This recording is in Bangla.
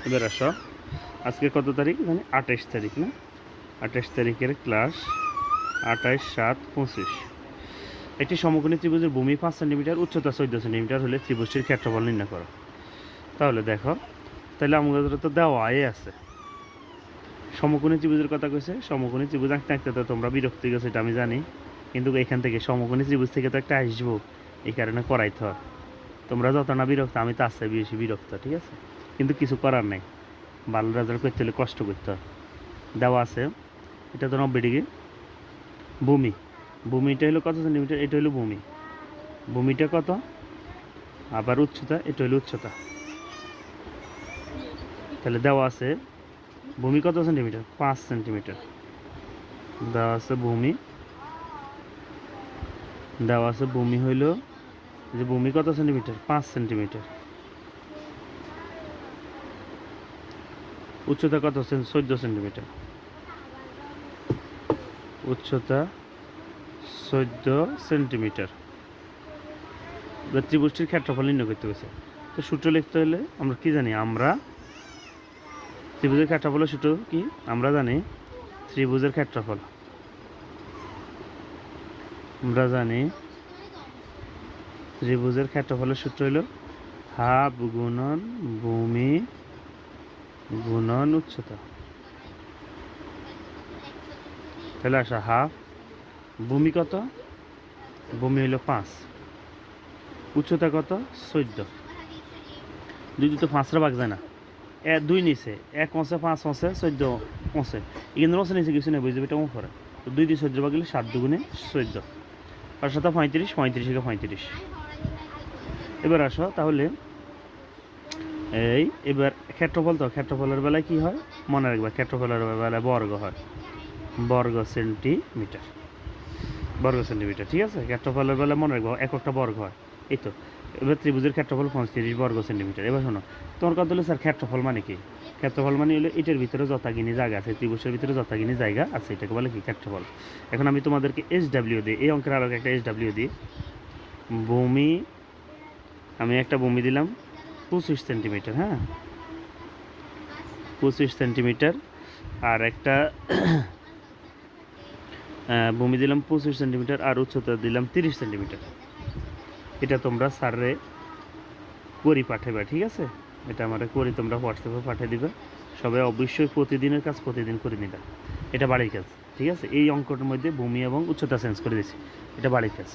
এবার আসো, আজকে কত তারিখ জানি? 28 তারিখ না? 28 তারিখের ক্লাস 28/7/25। একটি সমকোণী ত্রিভুজের ভূমি 5 সেন্টিমিটার, উচ্চতা 14 সেন্টিমিটার হলে ত্রিভুজটির ক্ষেত্রফল নির্ণয় করো। তাহলে দেখো, তাহলে আমাদের তো দেওয়াই আছে। সমকোণী ত্রিভুজের কথা কইছে। সমকোণী ত্রিভুজ আঁকতে আঁকতে তো তোমরা বিরক্ত গেছো, এটা আমি জানি, কিন্তু এখান থেকে সমকোণী ত্রিভুজ থেকে তো একটা আসবো, এই কারণে করাইতে হয়। তোমরা যত না বিরক্ত, আমি তার চেয়ে বেশি বিরক্ত, ঠিক আছে? কিন্তু কিছু করার নেই, ভালো রেজাল্ট করতে হলে কষ্ট করতে হয়। দেওয়া আছে, এটা তো 90 ডিগ্রি। ভূমি, ভূমিটা হলো কত সেন্টিমিটার? এটা হলো ভূমি, ভূমিটা কত? আবার উচ্চতা, এটা হলো উচ্চতা। তাহলে দেওয়া আছে ভূমি কত সেন্টিমিটার? 5 সেন্টিমিটার। দেওয়া আছে ভূমি, দেওয়া আছে ভূমি হইল যে ভূমি কত সেন্টিমিটার? 5 সেন্টিমিটার। উচ্চতা কত? 14 সেন্টিমিটার। উচ্চতা 14 সেন্টিমিটার। এবার ত্রিভুজটির ক্ষেত্রফল নির্ণয় করতে গেছে। তো সূত্র লিখতে হলে আমরা কি জানি? আমরা ত্রিভুজের ক্ষেত্রফলের সূত্র কি আমরা জানি? ত্রিভুজের ক্ষেত্রফল আমরা জানি, ত্রিভুজের ক্ষেত্রফলের সূত্র হলো হাফ গুণন ভূমি গুণন উচ্চতা। তাহলে আসা হাফ, ভূমি কত? ভূমি হলো 5, উচ্চতা কত? 14। দুই তো 5 ভাগ যায় না, 2 নিচে 1 অংশে 5 অংশে 14 অংশে, এখানে অংশে নিচে কিছু নেই, বুঝতে এটা করে। তো 2 দিয়ে 14 ভাগ গেলে 7 দুগুণে 14, আর সাথে 35, 35 থেকে 35। এবার আসো তাহলে এবার ক্ষেত্রফল, তো ক্ষেত্রফলের বেলায় কি হয় মনে রাখবা? ক্ষেত্রফলের বেলায় বর্গ হয়, বর্গ সেন্টিমিটার, বর্গ সেন্টিমিটার, ঠিক আছে? ক্ষেত্রফলের বেলায় মনে রাখবো এককটা বর্গ হয়। এই তো, এবার ত্রিভুজের ক্ষেত্রফল 35 বর্গ সেন্টিমিটার। এবার শোনো, তোমার কথা হলো স্যার ক্ষেত্রফল মানে কি? ক্ষেত্রফল মানে হলো এটার ভিতরে যথাগিনি জায়গা আছে, ত্রিভুজের ভিতরে যথাগিনি জায়গা আছে, এটাকে বলে কি? ক্ষেত্রফল। এখন আমি তোমাদেরকে SW দিই, এই অঙ্কের আরও একটা SW দিই। ভূমি, আমি একটা ভূমি দিলাম 25 সেন্টিমিটার, হ্যাঁ 25 সেন্টিমিটার, আর একটা ভূমি দিলাম 25 সেন্টিমিটার, আর উচ্চতা দিলাম 30 সেন্টিমিটার। এটা তোমরা স্যারে করি পাঠাবে, ঠিক আছে? এটা আমার করি তোমরা হোয়াটসঅ্যাপে পাঠিয়ে দিবে। সবাই অবশ্যই প্রতিদিনের কাজ প্রতিদিন করে নিবে, এটা বাড়ির কাজ, ঠিক আছে? এই অঙ্কটার মধ্যে ভূমি এবং উচ্চতা চেঞ্জ করে দিয়েছি, এটা বাড়ির কাজ।